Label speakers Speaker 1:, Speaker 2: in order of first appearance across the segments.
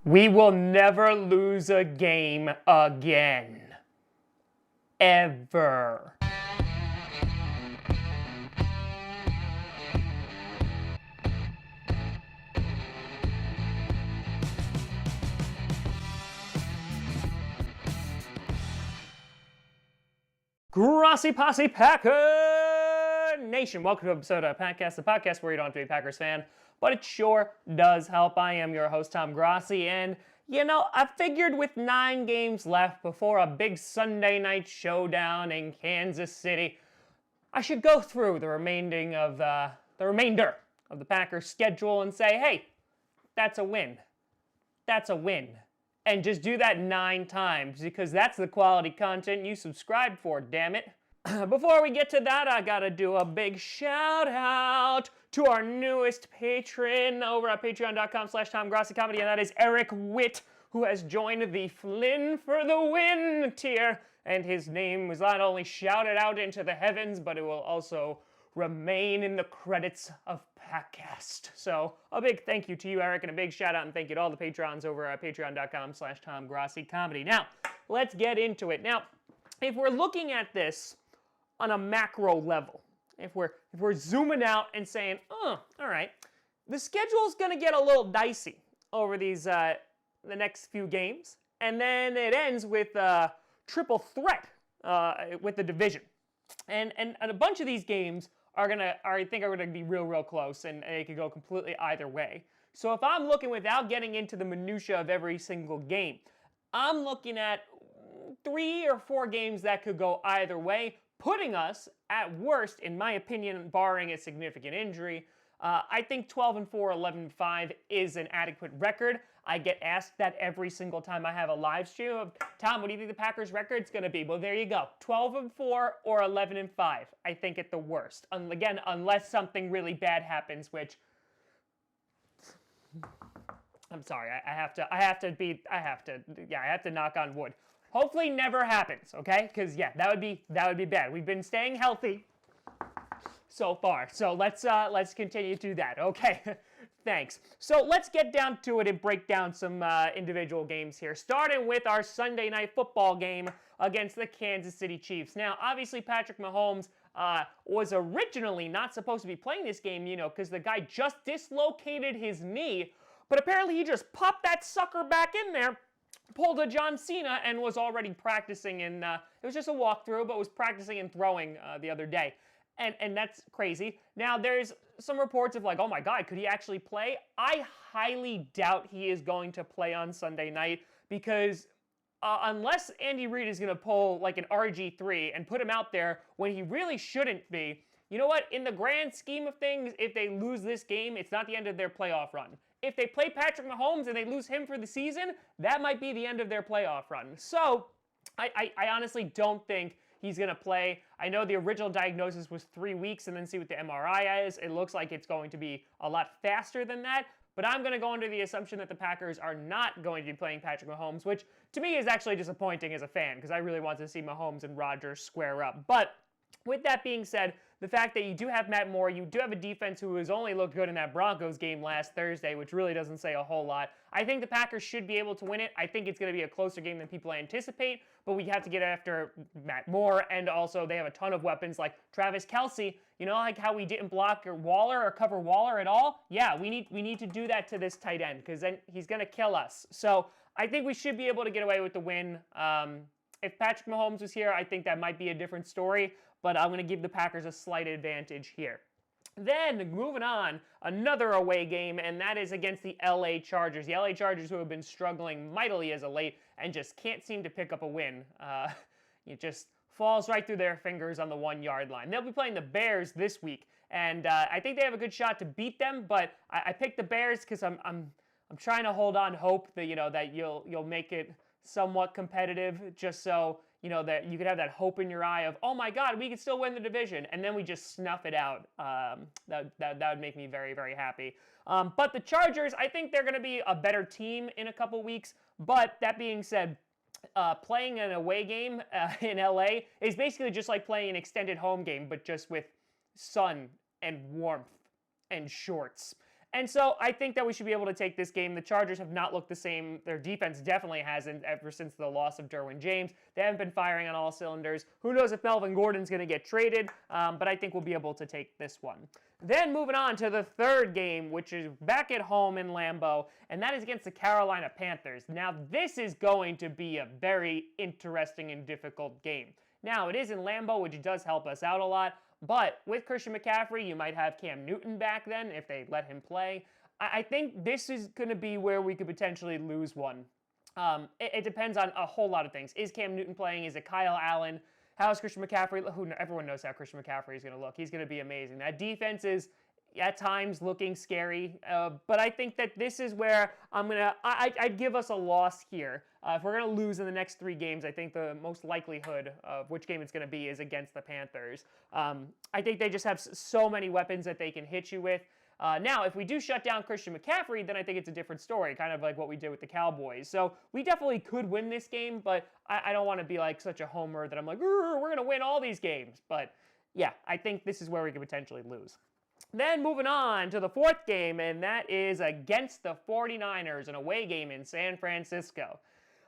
Speaker 1: We will never lose a game again. Ever. Grossi Posse Packer Nation, welcome to an episode of Packcast, the podcast where you don't have to be a Packers fan, but it sure does help. I am your host, Tom Grossi, and you know, I figured with 9 games left before a big Sunday night showdown in Kansas City, I should go through the remainder of the Packers schedule and say, hey, that's a win. That's a win. And just do that 9 times, because that's the quality content you subscribed for, damn it. Before we get to that, I gotta do a big shout out to our newest patron over at patreon.com/TomGrossiComedy, and that is Eric Witt, who has joined the Flynn for the Win tier. And his name was not only shouted out into the heavens, but it will also remain in the credits of Packcast. So a big thank you to you, Eric, and a big shout out and thank you to all the patrons over at patreon.com/TomGrossiComedy. Now, let's get into it. Now, if we're looking at this on a macro level, if we're zooming out and saying, oh, all right, the schedule's going to get a little dicey over these the next few games, and then it ends with a triple threat with the division, and a bunch of these games are gonna be real close, and it could go completely either way. So if I'm looking, without getting into the minutia of every single game, I'm looking at 3 or 4 games that could go either way, putting us at worst, in my opinion, barring a significant injury. I think 12-4, 11-5 is an adequate record. I get asked that every single time I have a live stream of, Tom, what do you think the Packers' record's going to be? Well, there you go. 12-4 or 11-5, I think, at the worst. Again, unless something really bad happens, which, I'm sorry, I have to knock on wood. Hopefully never happens, okay? Because, yeah, that would be bad. We've been staying healthy so far, so let's continue to do that. Okay. Thanks. So let's get down to it and break down some individual games here, starting with our Sunday night football game against the Kansas City Chiefs. Now, obviously, Patrick Mahomes was originally not supposed to be playing this game, because the guy just dislocated his knee, but apparently he just popped that sucker back in there, pulled a John Cena, and was already practicing it was just a walkthrough, but was practicing and throwing the other day. And that's crazy. Now, there's some reports of like, oh my God, could he actually play? I highly doubt he is going to play on Sunday night, because unless Andy Reid is going to pull like an RG3 and put him out there when he really shouldn't be, you know what? In the grand scheme of things, if they lose this game, it's not the end of their playoff run. If they play Patrick Mahomes and they lose him for the season, that might be the end of their playoff run. So I honestly don't think he's going to play. I know the original diagnosis was 3 weeks, and then see what the MRI is. It looks like it's going to be a lot faster than that. But I'm going to go under the assumption that the Packers are not going to be playing Patrick Mahomes, which to me is actually disappointing as a fan, because I really want to see Mahomes and Rodgers square up. But with that being said, the fact that you do have Matt Moore, you do have a defense who has only looked good in that Broncos game last Thursday, which really doesn't say a whole lot. I think the Packers should be able to win it. I think it's going to be a closer game than people anticipate, but we have to get after Matt Moore, and also they have a ton of weapons like Travis Kelce. You know, like how we didn't block Waller or cover Waller at all? Yeah, we need to do that to this tight end, because then he's going to kill us. So I think we should be able to get away with the win. If Patrick Mahomes was here, I think that might be a different story, but I'm going to give the Packers a slight advantage here. Then, moving on, another away game, and that is against the LA Chargers. The LA Chargers, who have been struggling mightily as of late and just can't seem to pick up a win. It just falls right through their fingers on the 1-yard line. They'll be playing the Bears this week, and I think they have a good shot to beat them, but I picked the Bears because I'm trying to hold on hope that, that you'll make it somewhat competitive, just so that you could have that hope in your eye of, oh my God, we could still win the division, and then we just snuff it out. That would make me very, very happy. But the Chargers, I think they're going to be a better team in a couple weeks. But that being said, playing an away game in LA is basically just like playing an extended home game, but just with sun and warmth and shorts. And so I think that we should be able to take this game. The Chargers have not looked the same. Their defense definitely hasn't ever since the loss of Derwin James. They haven't been firing on all cylinders. Who knows if Melvin Gordon's going to get traded, but I think we'll be able to take this one. Then moving on to the third game, which is back at home in Lambeau, and that is against the Carolina Panthers. Now, this is going to be a very interesting and difficult game. Now, it is in Lambeau, which does help us out a lot, but with Christian McCaffrey, you might have Cam Newton back then if they let him play. I think this is going to be where we could potentially lose one. It depends on a whole lot of things. Is Cam Newton playing? Is it Kyle Allen? How is Christian McCaffrey? Everyone knows how Christian McCaffrey is going to look. He's going to be amazing. That defense is at times looking scary, but I think that this is where I'd give us a loss here. If we're going to lose in the next 3 games, I think the most likelihood of which game it's going to be is against the Panthers. I think they just have so many weapons that they can hit you with. Now, if we do shut down Christian McCaffrey, then I think it's a different story, kind of like what we did with the Cowboys. So we definitely could win this game, but I don't want to be like such a homer that I'm like, we're going to win all these games. But yeah, I think this is where we could potentially lose. Then moving on to the 4th game, and that is against the 49ers, an away game in San Francisco.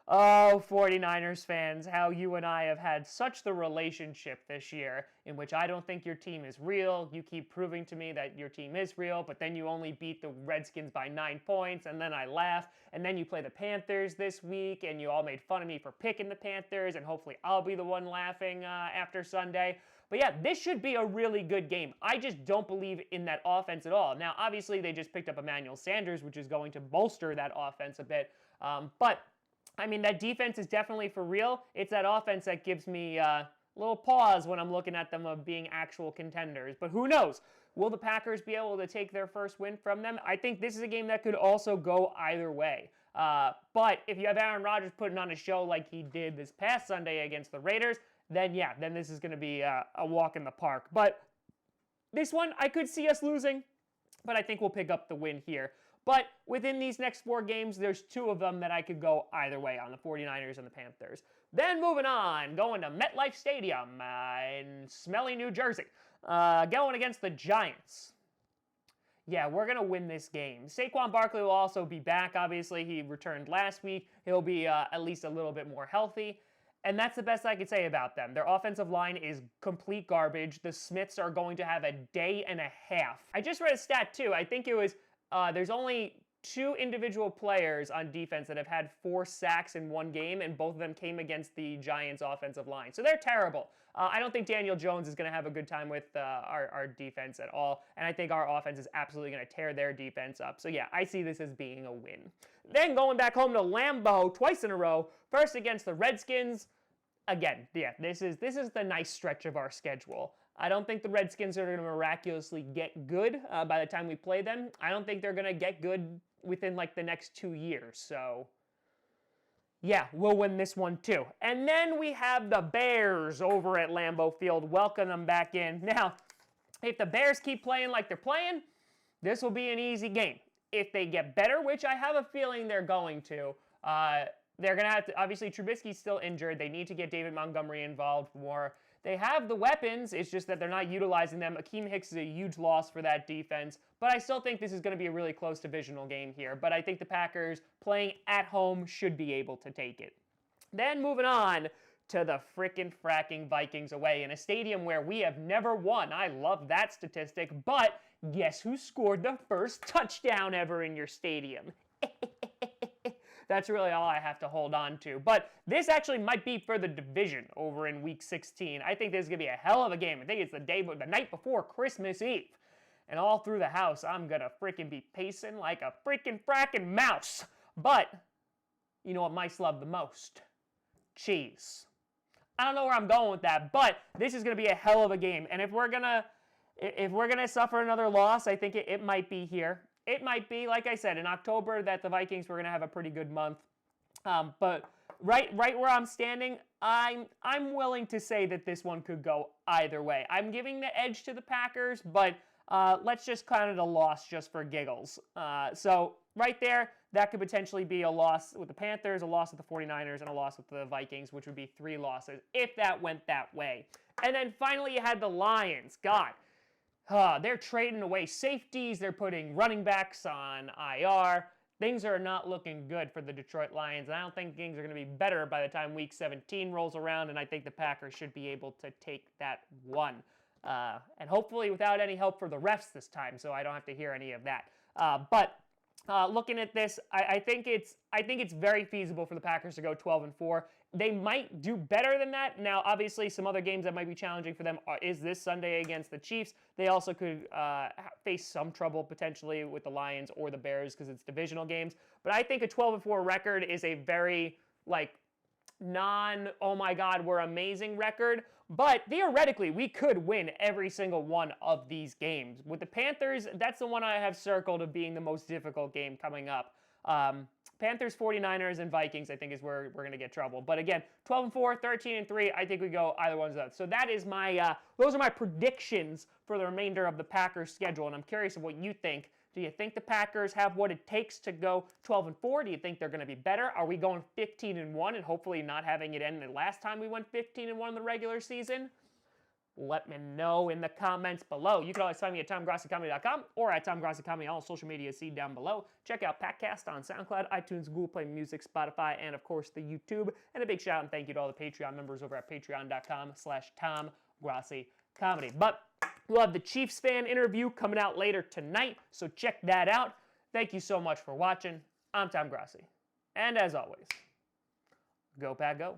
Speaker 1: Oh, 49ers fans, how you and I have had such the relationship this year in which I don't think your team is real. You keep proving to me that your team is real, but then you only beat the Redskins by 9 points, and then I laugh. And then you play the Panthers this week, and you all made fun of me for picking the Panthers, and hopefully I'll be the one laughing after Sunday. But yeah, this should be a really good game. I just don't believe in that offense at all. Now, obviously, they just picked up Emmanuel Sanders, which is going to bolster that offense a bit. But I mean, that defense is definitely for real. It's that offense that gives me a little pause when I'm looking at them of being actual contenders. But who knows? Will the Packers be able to take their first win from them? I think this is a game that could also go either way. But if you have Aaron Rodgers putting on a show like he did this past Sunday against the Raiders, then yeah, then this is going to be a walk in the park. But this one, I could see us losing, but I think we'll pick up the win here. But within these next 4 games, there's 2 of them that I could go either way on, the 49ers and the Panthers. Then moving on, going to MetLife Stadium in smelly New Jersey, going against the Giants. Yeah, we're going to win this game. Saquon Barkley will also be back, obviously. He returned last week. He'll be at least a little bit more healthy. And that's the best I could say about them. Their offensive line is complete garbage. The Smiths are going to have a day and a half. I just read a stat, too. I think it was there's only 2 individual players on defense that have had 4 sacks in one game, and both of them came against the Giants' offensive line. So they're terrible. I don't think Daniel Jones is going to have a good time with our defense at all, and I think our offense is absolutely going to tear their defense up. So yeah, I see this as being a win. Then going back home to Lambeau twice in a row, first against the Redskins. Again, yeah, this is the nice stretch of our schedule. I don't think the Redskins are going to miraculously get good by the time we play them. I don't think they're going to get good within like the next 2 years. So yeah, we'll win this one too. And then we have the Bears over at Lambeau Field. Welcome them back in. Now, if the Bears keep playing like they're playing, this will be an easy game. If they get better, which I have a feeling they're going to, they're going to have to, obviously Trubisky's still injured. They need to get David Montgomery involved more. They have the weapons, it's just that they're not utilizing them. Akeem Hicks is a huge loss for that defense, but I still think this is going to be a really close divisional game here. But I think the Packers, playing at home, should be able to take it. Then moving on to the fracking Vikings away in a stadium where we have never won. I love that statistic, but guess who scored the first touchdown ever in your stadium? That's really all I have to hold on to. But this actually might be for the division over in Week 16. I think this is going to be a hell of a game. I think it's the night before Christmas Eve. And all through the house, I'm going to freaking be pacing like a fracking mouse. But you know what mice love the most? Cheese. I don't know where I'm going with that, but this is going to be a hell of a game. And if we're going to suffer another loss, I think it might be here. It might be, like I said, in October that the Vikings were going to have a pretty good month. But right where I'm standing, I'm willing to say that this one could go either way. I'm giving the edge to the Packers, but let's just count it a loss just for giggles. So right there, that could potentially be a loss with the Panthers, a loss with the 49ers, and a loss with the Vikings, which would be 3 losses if that went that way. And then finally you had the Lions. God. they're trading away safeties. They're putting running backs on IR. Things are not looking good for the Detroit Lions, and I don't think things are going to be better by the time Week 17 rolls around, and I think the Packers should be able to take that one. And hopefully without any help for the refs this time, so I don't have to hear any of that. But looking at this, I think it's very feasible for the Packers to go 12-4. They might do better than that. Now, obviously, some other games that might be challenging for them is this Sunday against the Chiefs. They also could face some trouble potentially with the Lions or the Bears because it's divisional games. But I think a 12-4 record is a very, oh my God, we're amazing record. But theoretically, we could win every single one of these games. With the Panthers, that's the one I have circled of being the most difficult game coming up. Panthers, 49ers, and Vikings, I think, is where we're going to get trouble. But again, 12-4, 13-3, I think we go either one's up. So that is those are my predictions for the remainder of the Packers schedule, and I'm curious of what you think. Do you think the Packers have what it takes to go 12-4? Do you think they're going to be better? Are we going 15-1 and hopefully not having it end the last time we went 15-1 in the regular season? Let me know in the comments below. You can always find me at TomGrossiComedy.com or at TomGrossiComedy on all social media. See down below. Check out Packcast on SoundCloud, iTunes, Google Play Music, Spotify, and of course the YouTube. And a big shout out and thank you to all the Patreon members over at patreon.com/TomGrossiComedy. But we'll have the Chiefs fan interview coming out later tonight, so check that out. Thank you so much for watching. I'm Tom Grossi. And as always, go Pack Go.